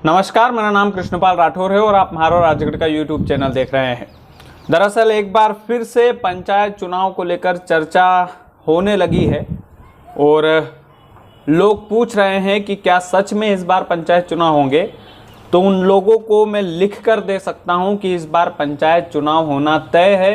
नमस्कार, मेरा नाम कृष्णपाल राठौर है और आप म्हारो राजगढ़ का यूट्यूब चैनल देख रहे हैं। दरअसल एक बार फिर से पंचायत चुनाव को लेकर चर्चा होने लगी है और लोग पूछ रहे हैं कि क्या सच में इस बार पंचायत चुनाव होंगे। तो उन लोगों को मैं लिख कर दे सकता हूं कि इस बार पंचायत चुनाव होना तय है।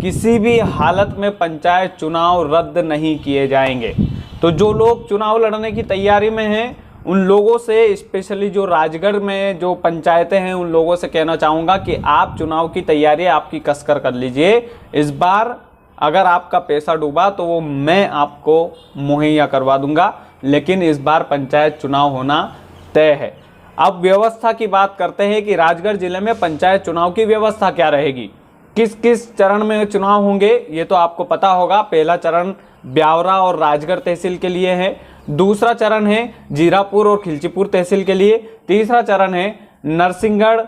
किसी भी हालत में पंचायत चुनाव रद्द नहीं किए जाएंगे। तो जो लोग चुनाव लड़ने की तैयारी में हैं उन लोगों से, स्पेशली जो राजगढ़ में जो पंचायतें हैं, उन लोगों से कहना चाहूँगा कि आप चुनाव की तैयारी आपकी कसकर कर लीजिए। इस बार अगर आपका पैसा डूबा तो वो मैं आपको मुहैया करवा दूंगा, लेकिन इस बार पंचायत चुनाव होना तय है। अब व्यवस्था की बात करते हैं कि राजगढ़ जिले में पंचायत चुनाव की व्यवस्था क्या रहेगी, किस किस चरण में चुनाव होंगे, ये तो आपको पता होगा। पहला चरण ब्यावरा और राजगढ़ तहसील के लिए है, दूसरा चरण है जीरापुर और खिलचीपुर तहसील के लिए, तीसरा चरण है नरसिंहगढ़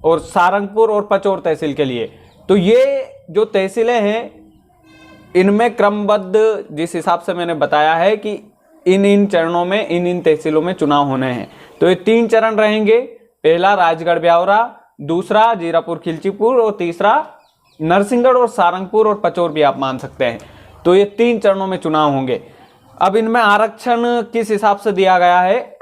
और सारंगपुर और पचौर तहसील के लिए। तो ये जो तहसीलें हैं इनमें क्रमबद्ध, जिस हिसाब से मैंने बताया है कि इन चरणों में इन तहसीलों में चुनाव होने हैं। तो ये 3 चरण रहेंगे, पहला राजगढ़ ब्यावरा, दूसरा जीरापुर खिलचीपुर और तीसरा नरसिंहगढ़ और सारंगपुर और पचौर भी आप मान सकते हैं। तो ये 3 चरणों में चुनाव होंगे। अब इनमें आरक्षण किस हिसाब से दिया गया है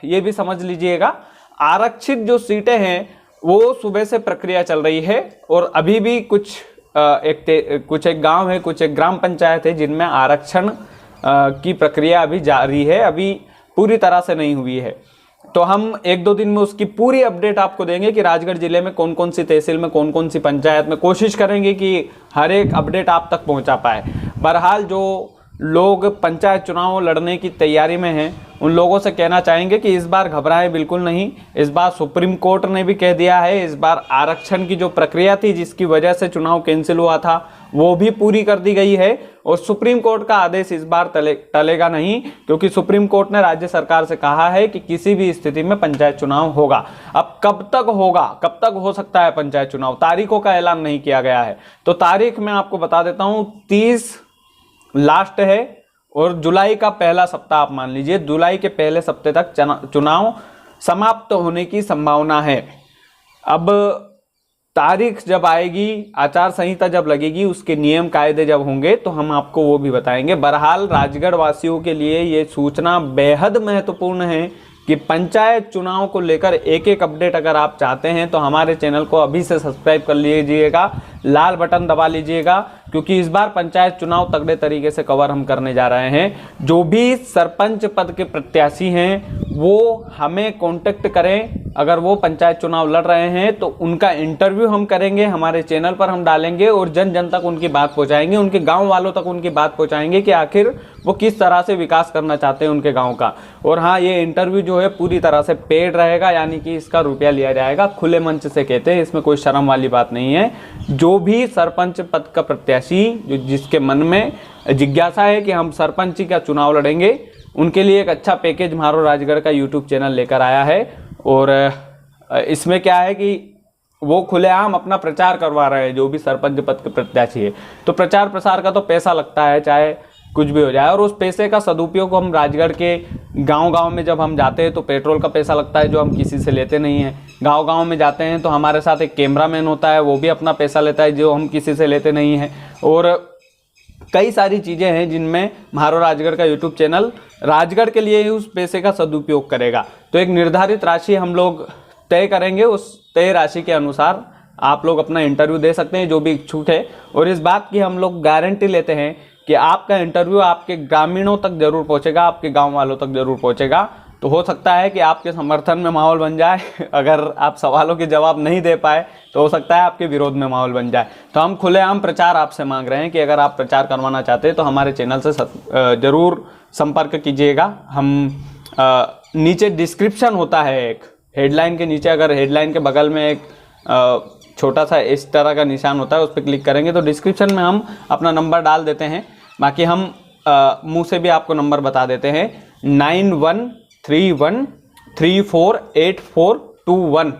ये भी समझ लीजिएगा। आरक्षित जो सीटें हैं वो सुबह से प्रक्रिया चल रही है और अभी भी कुछ एक गांव है, कुछ एक ग्राम पंचायत है जिनमें आरक्षण की प्रक्रिया अभी जारी है, अभी पूरी तरह से नहीं हुई है। तो हम 1-2 दिन में उसकी पूरी अपडेट आपको देंगे कि राजगढ़ जिले में कौन कौन सी तहसील में कौन कौन सी पंचायत में, कोशिश करेंगे कि हर एक अपडेट आप तक पहुंचा पाए। बहरहाल जो लोग पंचायत चुनाव लड़ने की तैयारी में हैं उन लोगों से कहना चाहेंगे कि इस बार घबराएं बिल्कुल नहीं। इस बार सुप्रीम कोर्ट ने भी कह दिया है, इस बार आरक्षण की जो प्रक्रिया थी जिसकी वजह से चुनाव कैंसिल हुआ था वो भी पूरी कर दी गई है और सुप्रीम कोर्ट का आदेश इस बार टलेगा नहीं, क्योंकि सुप्रीम कोर्ट ने राज्य सरकार से कहा है कि किसी भी स्थिति में पंचायत चुनाव होगा। अब कब तक होगा, कब तक हो सकता है पंचायत चुनाव, तारीखों का ऐलान नहीं किया गया है। तो तारीख मैं आपको बता देता हूँ, 30 लास्ट है और जुलाई का पहला सप्ताह आप मान लीजिए, जुलाई के पहले सप्ताह तक चुनाव समाप्त होने की संभावना है। अब तारीख जब आएगी, आचार संहिता जब लगेगी, उसके नियम कायदे जब होंगे तो हम आपको वो भी बताएंगे। बहरहाल राजगढ़ वासियों के लिए ये सूचना बेहद महत्वपूर्ण है कि पंचायत चुनाव को लेकर एक अपडेट अगर आप चाहते हैं तो हमारे चैनल को अभी से सब्सक्राइब कर लीजिएगा, लाल बटन दबा लीजिएगा, क्योंकि इस बार पंचायत चुनाव तगड़े तरीके से कवर हम करने जा रहे हैं। जो भी सरपंच पद के प्रत्याशी हैं वो हमें कांटेक्ट करें। अगर वो पंचायत चुनाव लड़ रहे हैं तो उनका इंटरव्यू हम करेंगे, हमारे चैनल पर हम डालेंगे और जन जन तक उनकी बात पहुंचाएंगे, उनके गांव वालों तक उनकी बात पहुंचाएंगे कि आखिर वो किस तरह से विकास करना चाहते हैं उनके गांव का। और हाँ, ये इंटरव्यू जो है पूरी तरह से पेड रहेगा, यानी कि इसका रुपया लिया जाएगा, खुले मंच से कहते हैं, इसमें कोई शर्म वाली बात नहीं है। जो भी सरपंच पद का प्रत्याशी जिसके मन में जिज्ञासा है कि हम सरपंची का चुनाव लड़ेंगे, उनके लिए एक अच्छा पैकेज म्हारो राजगढ़ का यूट्यूब चैनल लेकर आया है। और इसमें क्या है कि वो खुलेआम अपना प्रचार करवा रहे हैं जो भी सरपंच पद के प्रत्याशी है। तो प्रचार प्रसार का तो पैसा लगता है, चाहे कुछ भी हो जाए, और उस पैसे का सदुपयोग हम राजगढ़ के गांव-गांव में जब हम जाते हैं तो पेट्रोल का पैसा लगता है जो हम किसी से लेते नहीं हैं। गांव-गांव में जाते हैं तो हमारे साथ एक कैमरामैन होता है, वो भी अपना पैसा लेता है जो हम किसी से लेते नहीं हैं। और कई सारी चीज़ें हैं जिनमें म्हारो राजगढ़ का यूट्यूब चैनल राजगढ़ के लिए ही उस पैसे का सदुपयोग करेगा। तो एक निर्धारित राशि हम लोग तय करेंगे, उस तय राशि के अनुसार आप लोग अपना इंटरव्यू दे सकते हैं जो भी इच्छुक है। और इस बात की हम लोग गारंटी लेते हैं कि आपका इंटरव्यू आपके ग्रामीणों तक जरूर पहुंचेगा, आपके गांव वालों तक जरूर पहुंचेगा। तो हो सकता है कि आपके समर्थन में माहौल बन जाए, अगर आप सवालों के जवाब नहीं दे पाए तो हो सकता है आपके विरोध में माहौल बन जाए। तो हम खुलेआम प्रचार आपसे मांग रहे हैं कि अगर आप प्रचार करवाना चाहते हैं तो हमारे चैनल से ज़रूर संपर्क कीजिएगा। हम नीचे डिस्क्रिप्शन होता है, एक हेडलाइन के नीचे, अगर हेडलाइन के बगल में एक छोटा सा इस तरह का निशान होता है, उस पर क्लिक करेंगे तो डिस्क्रिप्शन में हम अपना नंबर डाल देते हैं। बाकी हम मुँह से भी आपको नंबर बता देते हैं, 9131348421,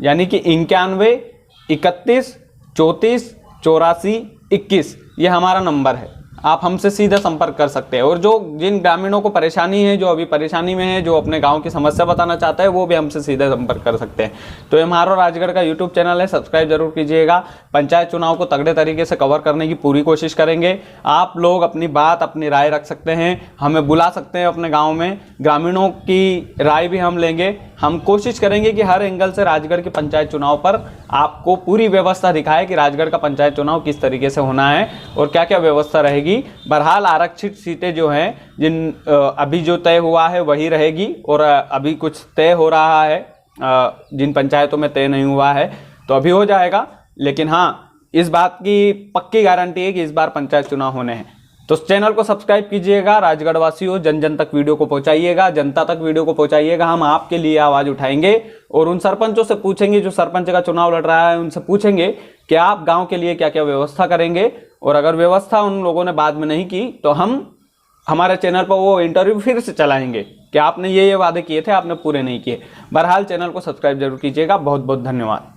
यानी कि 91 31 34 84 21, ये हमारा नंबर है। आप हमसे सीधा संपर्क कर सकते हैं। और जो जिन ग्रामीणों को परेशानी है, जो अभी परेशानी में है, जो अपने गांव की समस्या बताना चाहता है, वो भी हमसे सीधा संपर्क कर सकते हैं। तो ये म्हारो राजगढ़ का यूट्यूब चैनल है, सब्सक्राइब जरूर कीजिएगा। पंचायत चुनाव को तगड़े तरीके से कवर करने की पूरी कोशिश करेंगे। आप लोग अपनी बात, अपनी राय रख सकते हैं, हमें बुला सकते हैं अपने गाँव में, ग्रामीणों की राय भी हम लेंगे। हम कोशिश करेंगे कि हर एंगल से राजगढ़ के पंचायत चुनाव पर आपको पूरी व्यवस्था दिखाए कि राजगढ़ का पंचायत चुनाव किस तरीके से होना है और क्या क्या व्यवस्था रहेगी। बहरहाल आरक्षित सीटें जो हैं, जिन अभी जो तय हुआ है वही रहेगी, और अभी कुछ तय हो रहा है, जिन पंचायतों में तय नहीं हुआ है तो अभी हो जाएगा। लेकिन हाँ, इस बात की पक्की गारंटी है कि इस बार पंचायत चुनाव होने हैं। तो चैनल को सब्सक्राइब कीजिएगा, राजगढ़ वासियों, जन जन तक वीडियो को पहुंचाइएगा, जनता तक वीडियो को पहुंचाइएगा। हम आपके लिए आवाज उठाएंगे और उन सरपंचों से पूछेंगे जो सरपंच का चुनाव लड़ रहा है, उनसे पूछेंगे कि आप गांव के लिए क्या क्या व्यवस्था करेंगे। और अगर व्यवस्था उन लोगों ने बाद में नहीं की तो हम हमारे चैनल पर वो इंटरव्यू फिर से चलाएंगे कि आपने ये वादे किए थे, आपने पूरे नहीं किए। बहरहाल चैनल को सब्सक्राइब जरूर कीजिएगा। बहुत बहुत धन्यवाद।